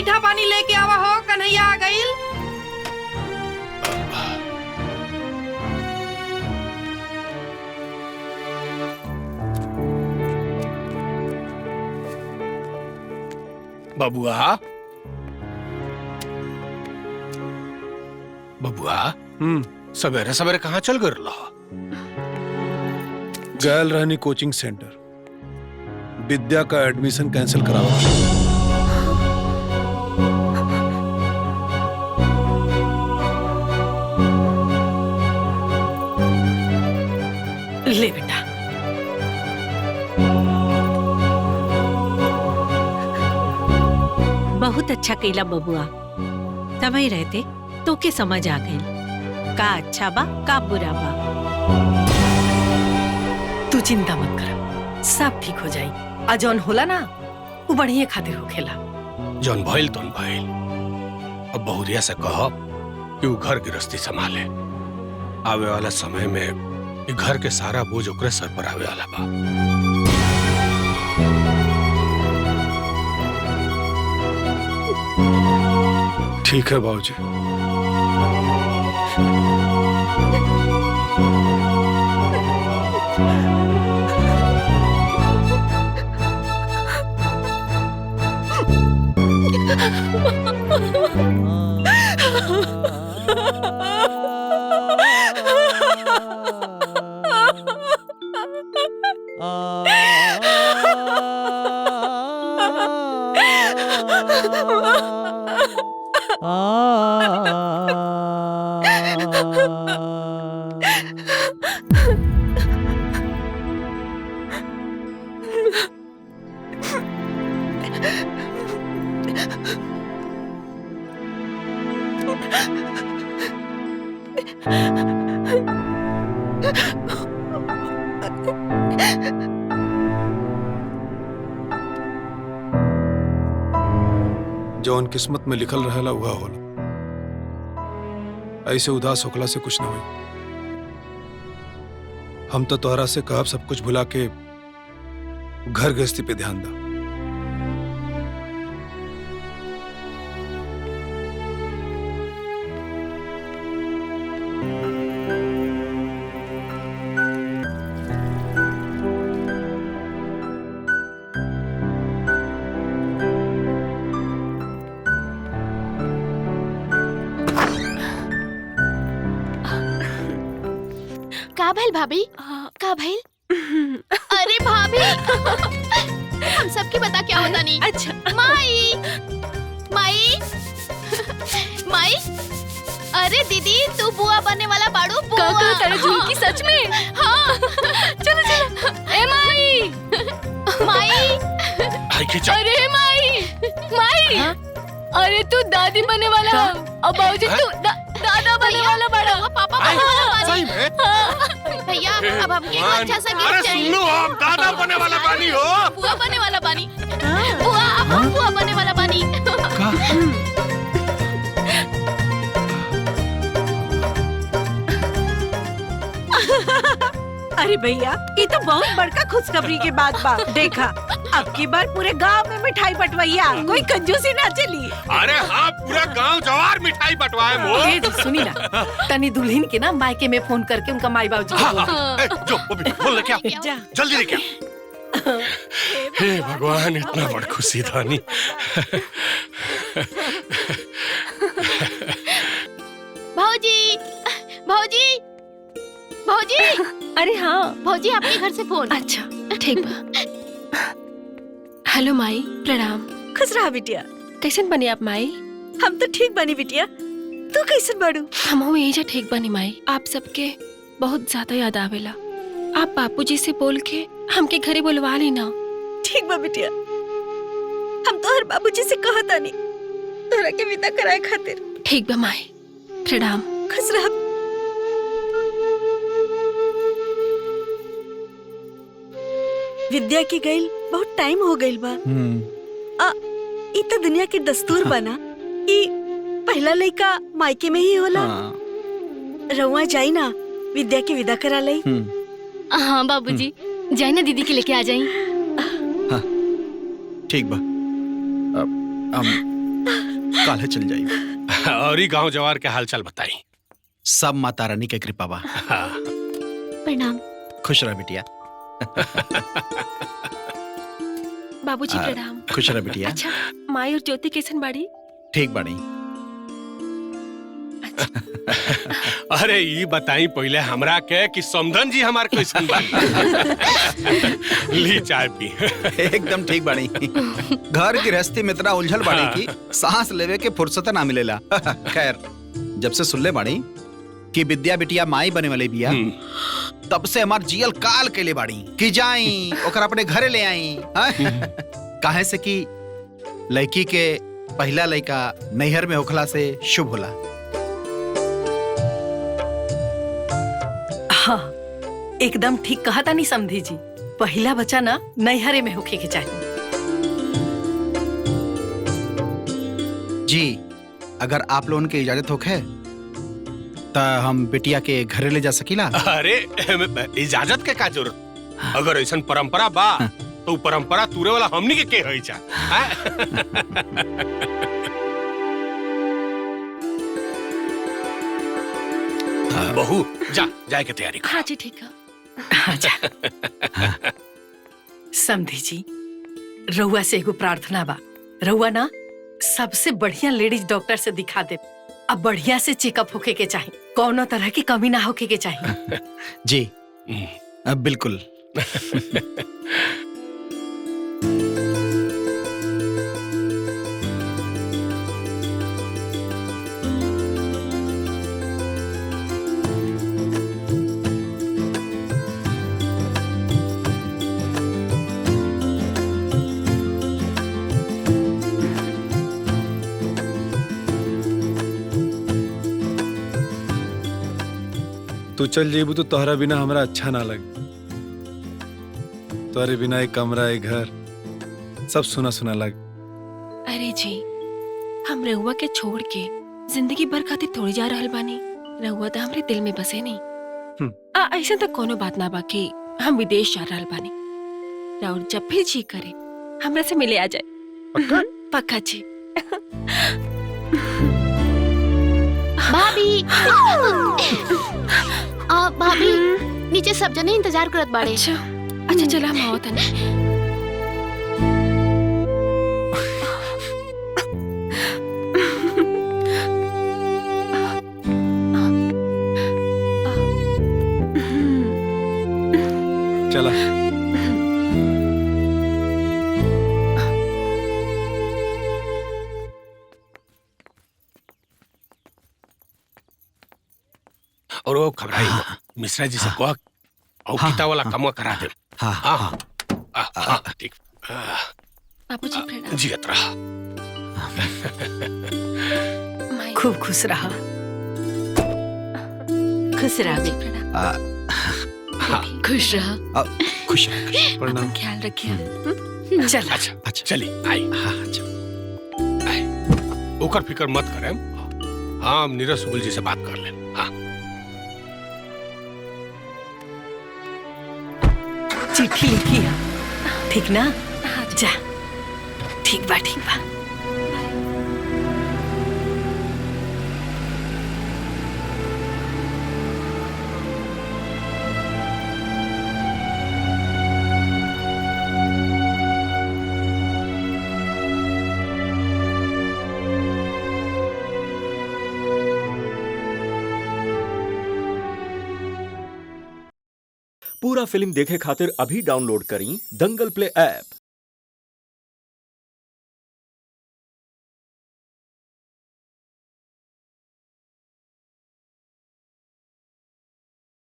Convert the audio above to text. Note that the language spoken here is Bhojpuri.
मीठा पानी लेके आवा हो, कन्हैया आ गईल। बबुआ, बबुआ, सवेरे सवेरे कहाँ चल गए रहा? गैल रहनी कोचिंग सेंटर, विद्या का एडमिशन कैंसिल करावा। ले बेटा, बहुत अच्छा कैला बबुआ। तभी रहते तो के समझ आ गई का अच्छा बा का बुरा बा। तू चिंता मत कर, सब ठीक हो जाई। आ जौन होला ना वो बढ़िया खातिर होखेला। जौन भइल तौन भइल। अब बहुरिया से कहो कि वो घर गृहस्थी संभाले। आवे वाला समय में ये घर के सारा बोझ ओकरे सर पर आवे वाला बा। ठीक है बाबूजी। जौन किस्मत में लिखल रहेला हुआ होला। ऐसे उदास होखला से कुछ न हुई। हम तो तोहरा से कहब सब कुछ भुला के घर गृहस्थी पे ध्यान दा। का भइल भाभी? का भइल? अरे भाभी हम सबके बता क्या होता नहीं। अच्छा माई माई माई, अरे दीदी तू बुआ बनने वाला बाड़ू। बुआ तेरे झुमकी सच में? हाँ चलो चलो। ए माई माई, अरे माई माई, अरे तू दादी बनने वाला और बाबूजी तू दादा बनने वाला बड़ा। पापा बनने वाला सही में? भैया अब हमके एक अच्छा सा गिफ्ट चाहिए। सुनो, हम दादा बनने वाला बानी हो। बुआ बनने वाला बानी। बुआ अब हम बुआ बनने वाला बानी। अरे भैया ये तो बहुत बड़का खुशखबरी के बात बा। देखा अब की बार पूरे गांव में मिठाई बंटवाइया, कोई कंजूसी ना चली। अरे हाँ, पूरा गांव जवार मिठाई बंटवाए वो। सुनी ना, तनी दुल्हन के ना मायके में फोन करके उनका माई बाबू जी जो बोल लेके आओ, जल्दी लेके आओ। हे भगवान, इतना बड़ खुशी था नहीं। भौजी भौजी भौजी। अरे हाँ भौजी आपके घर से फोन। अच्छा ठीक बा। हेलो माई, प्रणाम। खुश रहा बिटिया। कैसन बनी आप माई? हम तो ठीक बनी बिटिया, तू कैसन बाड़ू? हम यही ठीक बनी माई। आप सबके बहुत ज्यादा याद आवेला। आप बापूजी से बोल के हमके घरे बुलवा ली ना। ठीक बा बिटिया, हम तो हर बाबूजी से कहता नहीं तोरा के विदा कराए खातिर। ठीक बा माई, प्रणाम। खुश रहा। विद्या की गईल बहुत टाइम हो गईल बा। ई तो दुनिया के दस्तूर बना कि पहला लड़का मायके में ही होला। रउआ जाई ना, विद्या की विदा करा लई। हाँ बाबूजी, जाई ना दीदी के लेके आ जाई। हाँ, ठीक बा। काले चल जाई। और ही गांव जवार के हालचाल बताई। सब माता रानी के कृपा बा। हाँ। प्रणाम। खुश रह बिटिया। बाबूजी आ, प्रणाम। खुश रह बिटिया। अच्छा, माई और ज्योति कैसन बाड़ी? ठीक बाड़ी। अरे ये बताई पहले हमरा के कि समधन जी हमार कैसन बाड़ी। ली चाय पी। एकदम ठीक बाड़ी। घर गृहस्थी में इतना उलझल बाड़ी की सांस लेवे के फुर्सत ना मिलेला। खैर, जब से सुनले बाड़ी कि विद्या बिटिया माई बने वाले बिया, तब से हमार जियल काल के लिए बाड़ी कि जाई ओकर अपने घरे ले आई। काहे से कि लड़की के पहला लड़का नैहर में होखला से शुभ होला। हाँ, एकदम ठीक कहा था नहीं समधी जी। पहला बच्चा ना नैहरे में होके के चाहिए। जी, अगर आप लोगों की इजाजत होखे तो हम बिटिया के घरे ले जा सकीला। अरे इजाजत के का जरूरत? अगर ऐसा परंपरा बा तो परंपरा तूरे वाला हमनी के होई चा। बहू जा, जाए के तैयारी कर। हाँ जी ठीक है। अच्छा। समधी जी, रउआ से एगो प्रार्थना बा। रउआ ना सबसे बढ़िया लेडीज डॉक्टर से दिखा दे। अब बढ़िया से चेकअप होके के चाहिए, कोनो तरह की कमी ना होके के चाहिए। जी बिल्कुल। तू चल जेबू तो तोहरा बिना हमरा अच्छा ना लगे। तोहरे बिना एक कमरा, एक घर, सब सुना सुना लगे। अरे जी, हम रहुआ के छोड़ के जिंदगी भर खातिर थोड़ी जा रहल बानी। रहुआ तो हमरे दिल में बसे नहीं। ऐसा तो कोनो बात ना बा कि हम विदेश जा रहल बानी। राउर जब भी जी करे हमरा से मिले आ जाए। पक्का? पक्का जी। भाभी भाभी नीचे सब जने इंतजार करत बाड़े। अच्छा अच्छा, चला हम आओ तने। चला। और वो घबराई मिश्रा जी से कह और किता वाला काम करा दे। हाँ हाँ हाँ ठीक। बाबूजी प्रणाम। जियत रहा। माई खूब खुश रहा। खुश रह। बाबूजी प्रणाम। खुश रहा। खुश रह। प्रणाम। अपन ख्याल रखिए। चल अच्छा अच्छा चली आई। हाँ अच्छा। ओकर फिकर मत करे। हाँ, हम नीरज सुबुल जी से बात कर लें। हाँ, चिट्ठी लिखी है, ठीक ना? हाँ जी। जा, ठीक बा ठीक बा। पूरा फिल्म देखे खातिर अभी डाउनलोड करी दंगल प्ले ऐप।